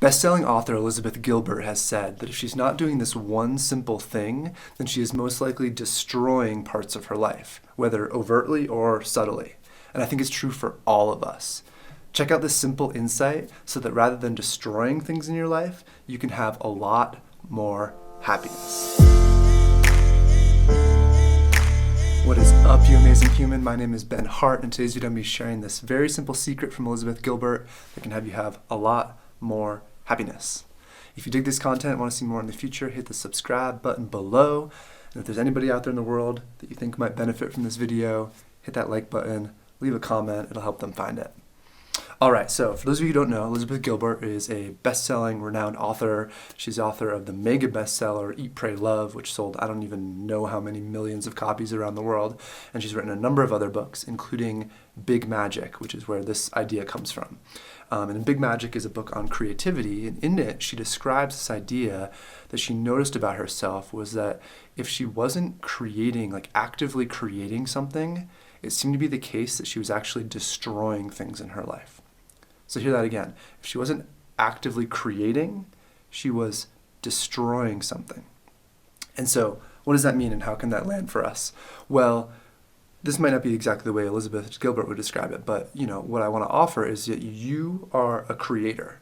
Best-selling author Elizabeth Gilbert has said that if she's not doing this one simple thing, then she is most likely destroying parts of her life, whether overtly or subtly. And I think it's true for all of us. Check out this simple insight so that rather than destroying things in your life, you can have a lot more happiness. What is up, you amazing human? My name is Ben Hart, and today's video I'm going to be sharing this very simple secret from Elizabeth Gilbert that can have you have a lot more happiness. If you dig this content and want to see more in the future, hit the subscribe button below. And if there's anybody out there in the world that you think might benefit from this video, hit that like button, leave a comment, it'll help them find it. Alright, so for those of you who don't know, Elizabeth Gilbert is a best-selling, renowned author. She's the author of the mega bestseller Eat, Pray, Love, which sold I don't even know how many millions of copies around the world. And she's written a number of other books, including Big Magic, which is where this idea comes from. And Big Magic is a book on creativity, and in it she describes this idea that she noticed about herself was that if she wasn't creating, like actively creating something, it seemed to be the case that she was actually destroying things in her life. So hear that again. If she wasn't actively creating, she was destroying something. And so what does that mean, and how can that land for us? Well, this might not be exactly the way Elizabeth Gilbert would describe it, but what I want to offer is that you are a creator.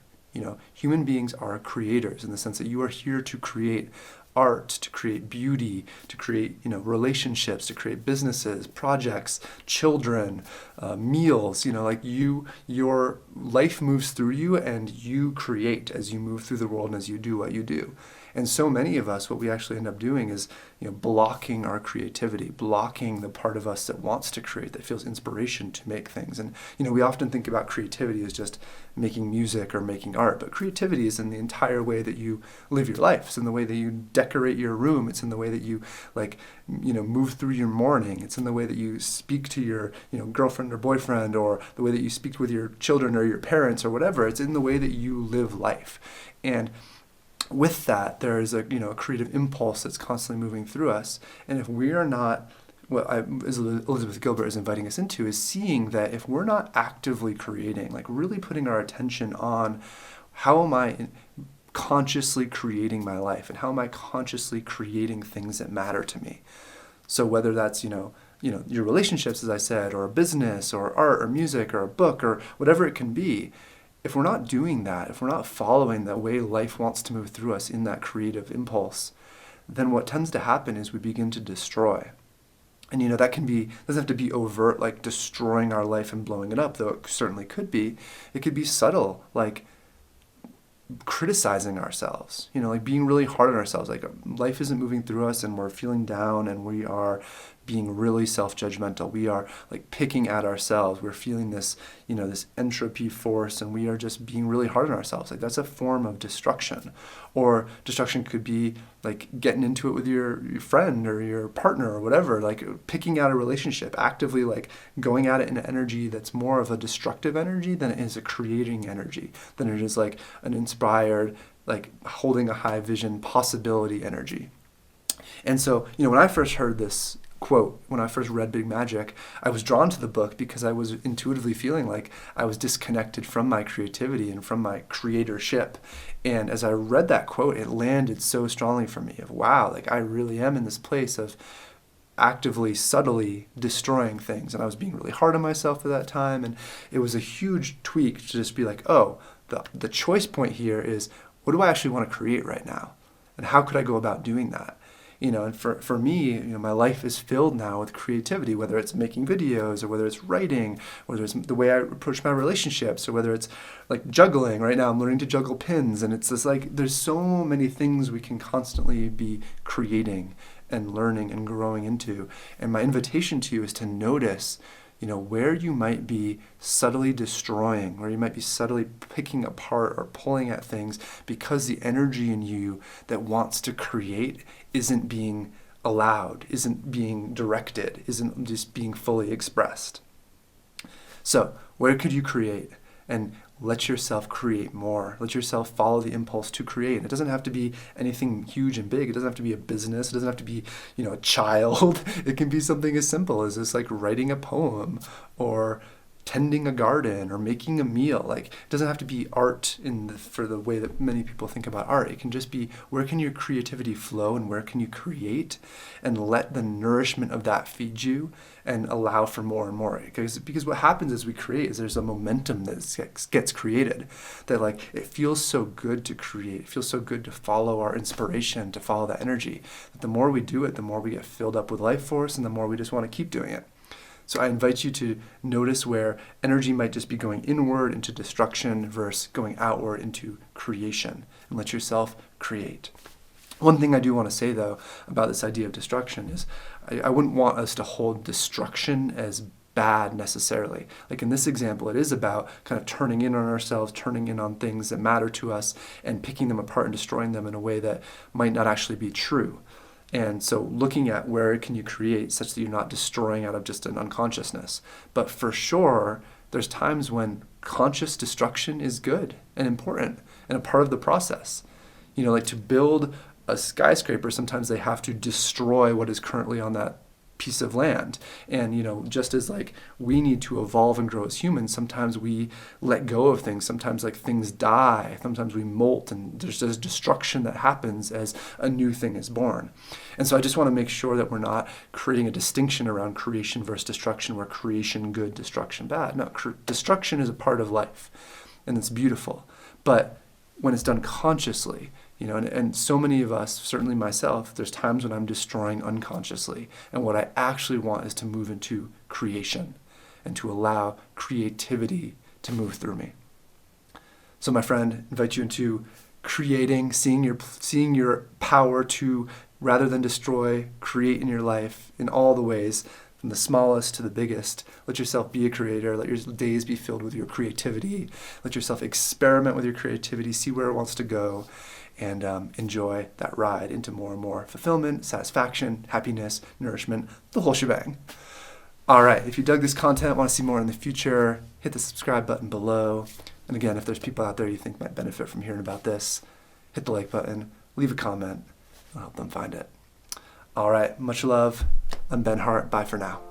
Human beings are creators in the sense that you are here to create art, to create beauty, to create relationships, to create businesses, projects, children, meals. Your life moves through you, and you create as you move through the world and as you do what you do. And so many of us, what we actually end up doing is blocking our creativity, blocking the part of us that wants to create, that feels inspiration to make things. And we often think about creativity as just making music or making art, but creativity is in the entire way that you live your life. It's in the way that you decorate your room. It's in the way that you move through your morning. It's in the way that you speak to your girlfriend or boyfriend, or the way that you speak with your children or your parents or whatever. It's in the way that you live life. And with that, there is a creative impulse that's constantly moving through us. And if we are not, as Elizabeth Gilbert is inviting us into, is seeing that if we're not actively creating, like really putting our attention on how am I consciously creating my life, and how am I consciously creating things that matter to me. So whether that's your relationships, as I said, or a business, or art, or music, or a book, or whatever it can be. If we're not doing that, if we're not following the way life wants to move through us in that creative impulse, then what tends to happen is we begin to destroy. And that doesn't have to be overt, like destroying our life and blowing it up, though it certainly could be. It could be subtle, like criticizing ourselves, like being really hard on ourselves, like life isn't moving through us and we're feeling down and we are being really self-judgmental. We are like picking at ourselves. We're feeling this, this entropy force, and we are just being really hard on ourselves. Like that's a form of destruction. Or destruction could be like getting into it with your friend or your partner or whatever, like picking out a relationship, actively like going at it in an energy that's more of a destructive energy than it is a creating energy, than it is like an inspired, like holding a high vision possibility energy. And so, when I first heard this quote, when I first read Big Magic, I was drawn to the book because I was intuitively feeling like I was disconnected from my creativity and from my creatorship. And as I read that quote, it landed so strongly for me of, wow, like I really am in this place of actively, subtly destroying things. And I was being really hard on myself at that time. And it was a huge tweak to just be like, oh, the choice point here is, what do I actually want to create right now? And how could I go about doing that? And for me, my life is filled now with creativity, whether it's making videos, or whether it's writing, whether it's the way I approach my relationships, or whether it's like juggling. Right now I'm learning to juggle pins, and it's just like there's so many things we can constantly be creating and learning and growing into. And my invitation to you is to notice where you might be subtly destroying, where you might be subtly picking apart or pulling at things because the energy in you that wants to create isn't being allowed, isn't being directed, isn't just being fully expressed. So, where could you create? And let yourself create more. Let yourself follow the impulse to create. It doesn't have to be anything huge and big. It doesn't have to be a business. It doesn't have to be, a child. It can be something as simple as just like writing a poem, or tending a garden or making a meal. Like, it doesn't have to be art for the way that many people think about art. It can just be, where can your creativity flow and where can you create, and let the nourishment of that feed you and allow for more and more. Because what happens as we create is there's a momentum that gets created, that like, it feels so good to create. It feels so good to follow our inspiration, to follow that energy, that the more we do it, the more we get filled up with life force and the more we just want to keep doing it. So I invite you to notice where energy might just be going inward into destruction versus going outward into creation, and let yourself create. One thing I do want to say, though, about this idea of destruction is I wouldn't want us to hold destruction as bad necessarily. Like in this example, it is about kind of turning in on ourselves, turning in on things that matter to us, and picking them apart and destroying them in a way that might not actually be true. And so looking at where can you create such that you're not destroying out of just an unconsciousness. But for sure, there's times when conscious destruction is good and important and a part of the process. You know, like to build a skyscraper, sometimes they have to destroy what is currently on that piece of land. And, you know, just as like we need to evolve and grow as humans, sometimes we let go of things. Sometimes like things die. Sometimes we molt, and there's this destruction that happens as a new thing is born. And so I just want to make sure that we're not creating a distinction around creation versus destruction, where creation good, destruction bad. No, destruction is a part of life, and it's beautiful. But when it's done consciously, you know, and so many of us, certainly myself, there's times when I'm destroying unconsciously. And what I actually want is to move into creation and to allow creativity to move through me. So my friend, I invite you into creating, seeing your power to, rather than destroy, create in your life in all the ways, from the smallest to the biggest. Let yourself be a creator. Let your days be filled with your creativity. Let yourself experiment with your creativity, see where it wants to go, and enjoy that ride into more and more fulfillment, satisfaction, happiness, nourishment, the whole shebang. All right, if you dug this content, want to see more in the future, hit the subscribe button below. And again, if there's people out there you think might benefit from hearing about this, hit the like button, leave a comment, I'll help them find it. All right, much love. I'm Ben Hart. Bye for now.